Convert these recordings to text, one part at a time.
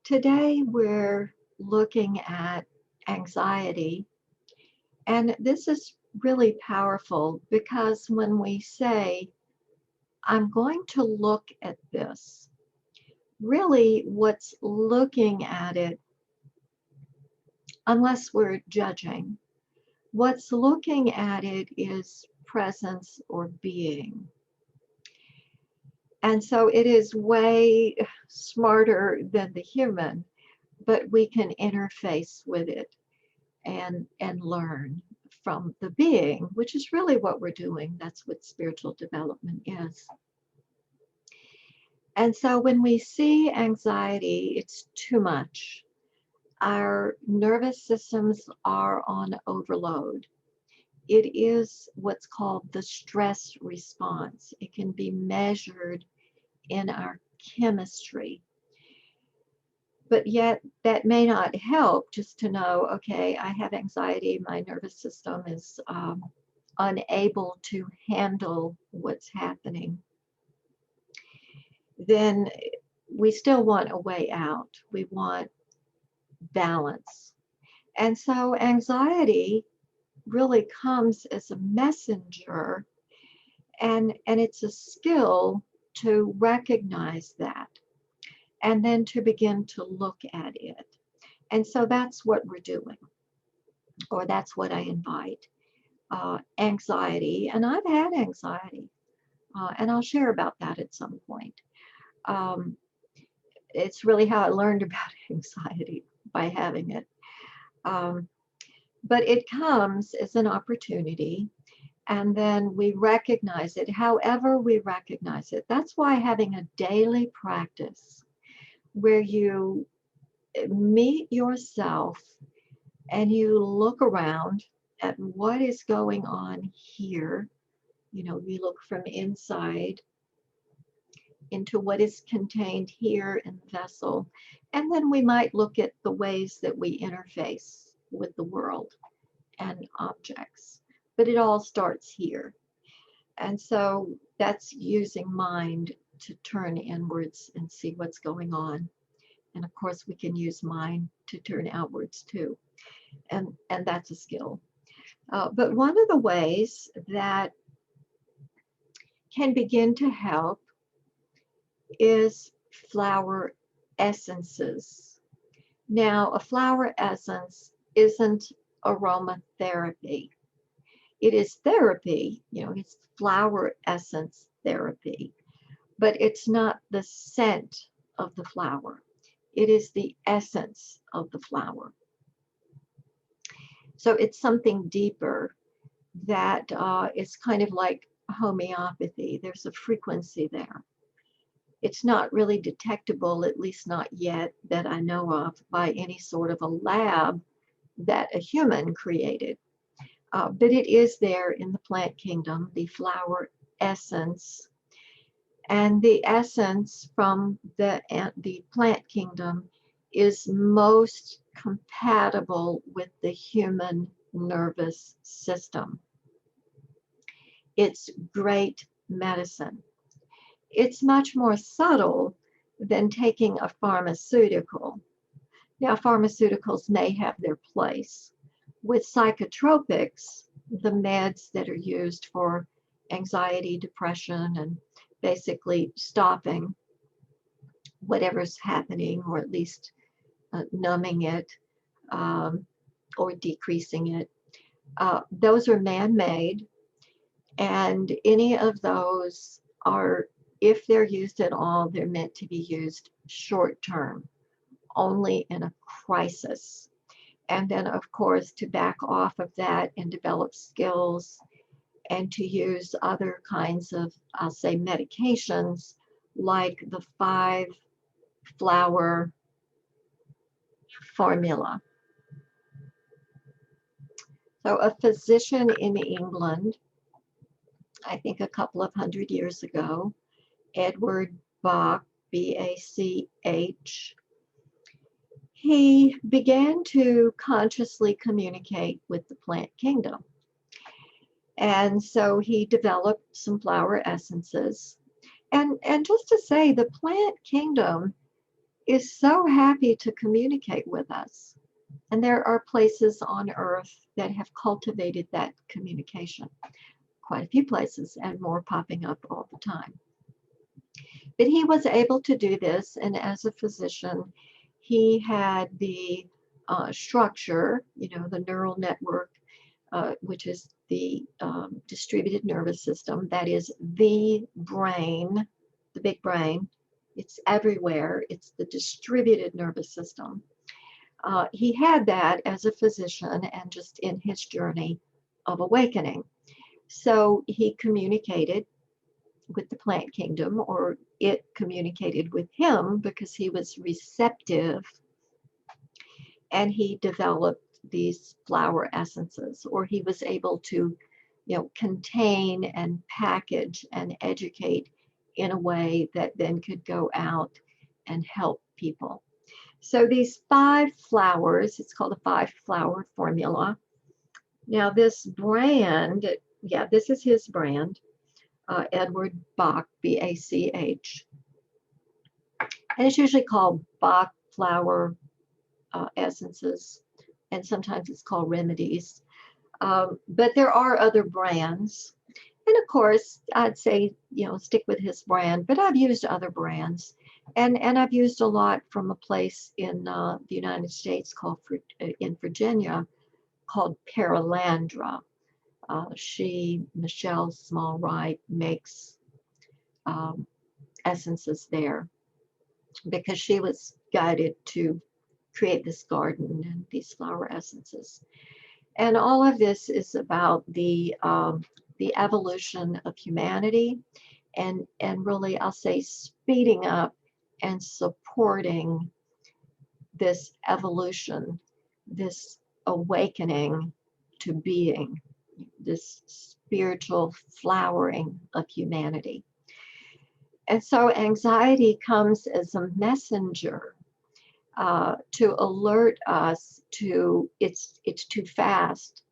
Today we're looking at anxiety, and this is really powerful because when we say, I'm going to look at this, really what's looking at it, unless we're judging, what's looking at it is presence or being. And so it is way smarter than the human, but we can interface with it and learn from the being, which is really what we're doing. That's what spiritual development is. And so when we see anxiety, it's too much. Our nervous systems are on overload. It is what's called the stress response. It can be measured in our chemistry. But yet that may not help just to know, okay, I have anxiety, my nervous system is unable to handle what's happening. Then we still want a way out. We want balance. And so anxiety really comes as a messenger, and it's a skill to recognize that and then to begin to look at it. And so that's what we're doing, or that's what I invite. Anxiety, and I've had anxiety, and I'll share about that at some point. Um, it's really how I learned about anxiety, by having it. Um, but it comes as an opportunity, and then we recognize it however we recognize it. That's why having a daily practice where you meet yourself and you look around at what is going on here. You know, we look from inside into what is contained here in the vessel. And then we might look at the ways that we interface with the world and objects. But it all starts here. And so that's using mind to turn inwards and see what's going on. And of course, we can use mind to turn outwards too. And that's a skill. But one of the ways that can begin to help is flower essences. Now, a flower essence isn't aromatherapy. It is therapy, it's flower essence therapy, but it's not the scent of the flower. It is the essence of the flower. So it's something deeper that is kind of like homeopathy. There's a frequency there. It's not really detectable, at least not yet that I know of, by any sort of a lab that a human created. But it is there in the plant kingdom, the flower essence. And the essence from the plant kingdom is most compatible with the human nervous system. It's great medicine. It's much more subtle than taking a pharmaceutical. Now, pharmaceuticals may have their place. With psychotropics, the meds that are used for anxiety, depression, and basically stopping whatever's happening, or at least numbing it or decreasing it, those are man-made, and any of those are, if they're used at all, they're meant to be used short-term, only in a crisis. And then, of course, to back off of that and develop skills and to use other kinds of, I'll say, medications, like the 5-flower formula. So a physician in England, I think a couple of hundred years ago, Edward Bach, B-A-C-H, he began to consciously communicate with the plant kingdom. And so he developed some flower essences. And just to say, the plant kingdom is so happy to communicate with us. And there are places on earth that have cultivated that communication. Quite a few places, and more popping up all the time. But he was able to do this, and as a physician, he had the structure, the neural network, which is the distributed nervous system. That is the brain, the big brain. It's everywhere. It's the distributed nervous system. He had that as a physician and just in his journey of awakening. So he communicated with the plant kingdom, or it communicated with him because he was receptive, and he developed these flower essences, or he was able to, contain and package and educate in a way that then could go out and help people. So these 5 flowers, it's called a 5-flower formula. Now this brand, this is his brand, Edward Bach, B-A-C-H. And it's usually called Bach flower essences, and sometimes it's called remedies. But there are other brands. And of course, I'd say, stick with his brand, but I've used other brands. And I've used a lot from a place in the United States in Virginia, called Paralandra. Michelle Smallright, makes essences there because she was guided to create this garden and these flower essences. And all of this is about the evolution of humanity, and really, I'll say, speeding up and supporting this evolution, this awakening to being, this spiritual flowering of humanity. And so anxiety comes as a messenger to alert us to it's too fast.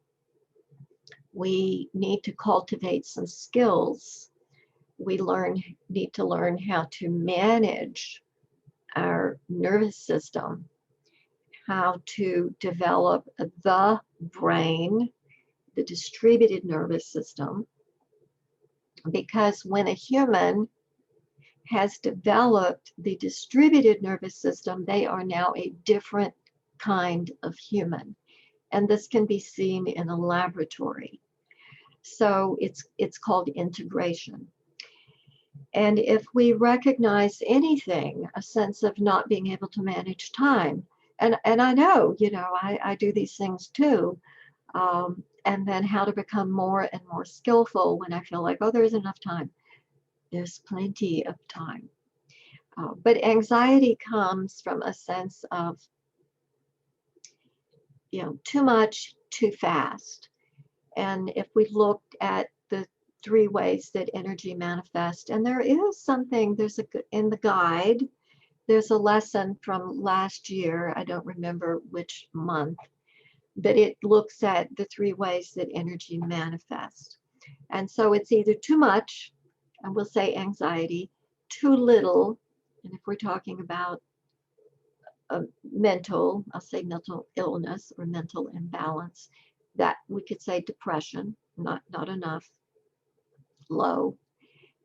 We need to cultivate some skills. We need to learn how to manage our nervous system, how to develop the brain, the distributed nervous system, because when a human has developed the distributed nervous system, they are now a different kind of human. And this can be seen in a laboratory. So it's called integration. And if we recognize anything, a sense of not being able to manage time, and I know, I do these things too, and then how to become more and more skillful when I feel like, oh, there's enough time. There's plenty of time. But anxiety comes from a sense of, too much, too fast. And if we looked at the 3 ways that energy manifests, and there is something, in the guide, there's a lesson from last year, I don't remember which month, but it looks at the 3 ways that energy manifests. And so it's either too much, and we'll say anxiety, too little, and if we're talking about I'll say mental illness or mental imbalance, that we could say depression, not enough, low.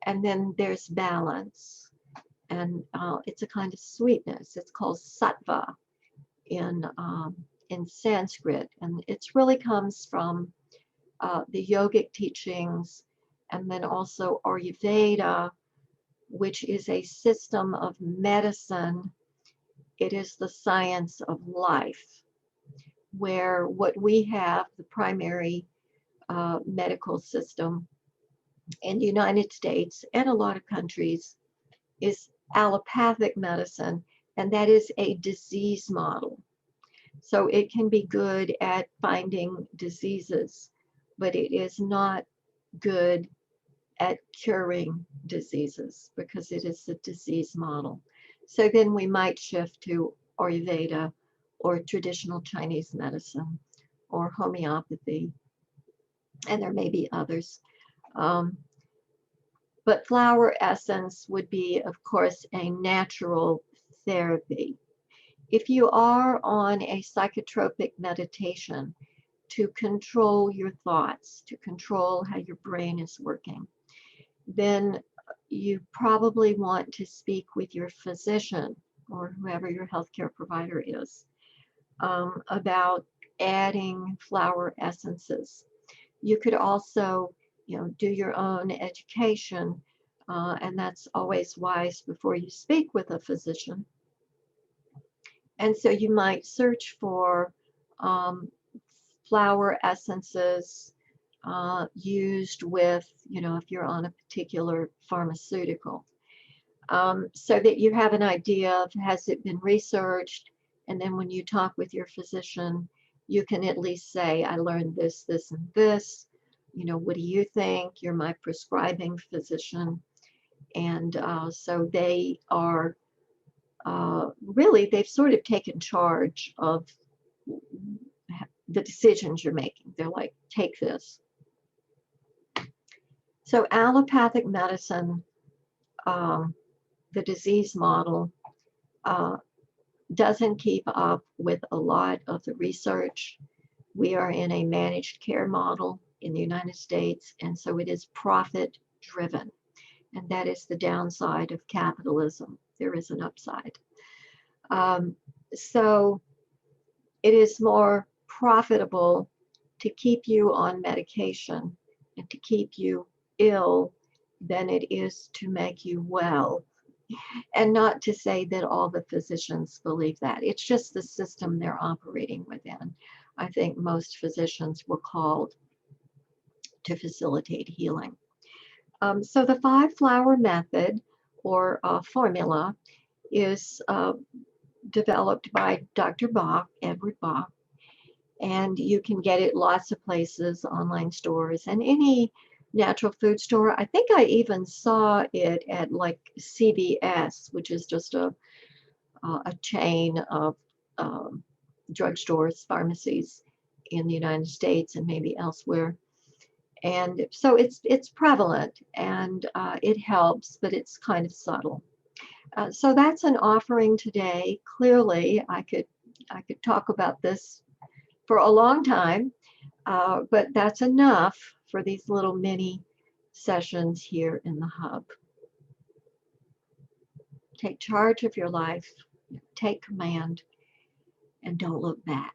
And then there's balance, and it's a kind of sweetness. It's called sattva in Sanskrit, and it really comes from the yogic teachings, and then also Ayurveda, which is a system of medicine. It is the science of life, where what we have, the primary medical system in the United States and a lot of countries, is allopathic medicine, and that is a disease model. So it can be good at finding diseases, but it is not good at curing diseases because it is a disease model. So then we might shift to Ayurveda or traditional Chinese medicine or homeopathy, and there may be others. But flower essence would be, of course, a natural therapy. If you are on a psychotropic meditation to control your thoughts, to control how your brain is working, then you probably want to speak with your physician or whoever your healthcare provider is about adding flower essences. You could also, do your own education, and that's always wise before you speak with a physician. And so you might search for flower essences used with, if you're on a particular pharmaceutical, so that you have an idea of, has it been researched? And then when you talk with your physician, you can at least say, I learned this, this, and this. What do you think? You're my prescribing physician. And so they are really, they've sort of taken charge of the decisions you're making. They're like, take this. So allopathic medicine, the disease model, doesn't keep up with a lot of the research. We are in a managed care model in the United States, and so it is profit driven. And that is the downside of capitalism. There is an upside. So it is more profitable to keep you on medication and to keep you ill than it is to make you well. And not to say that all the physicians believe that. It's just the system they're operating within. I think most physicians were called to facilitate healing. So the 5-flower method, or formula, is developed by Dr. Bach, Edward Bach, and you can get it lots of places, online stores, and any natural food store. I think I even saw it at like CVS, which is just a chain of drugstores, pharmacies in the United States and maybe elsewhere. And so it's prevalent, and it helps, but it's kind of subtle. So that's an offering today. Clearly, I could talk about this for a long time, but that's enough for these little mini sessions here in the hub. Take charge of your life, take command, and don't look back.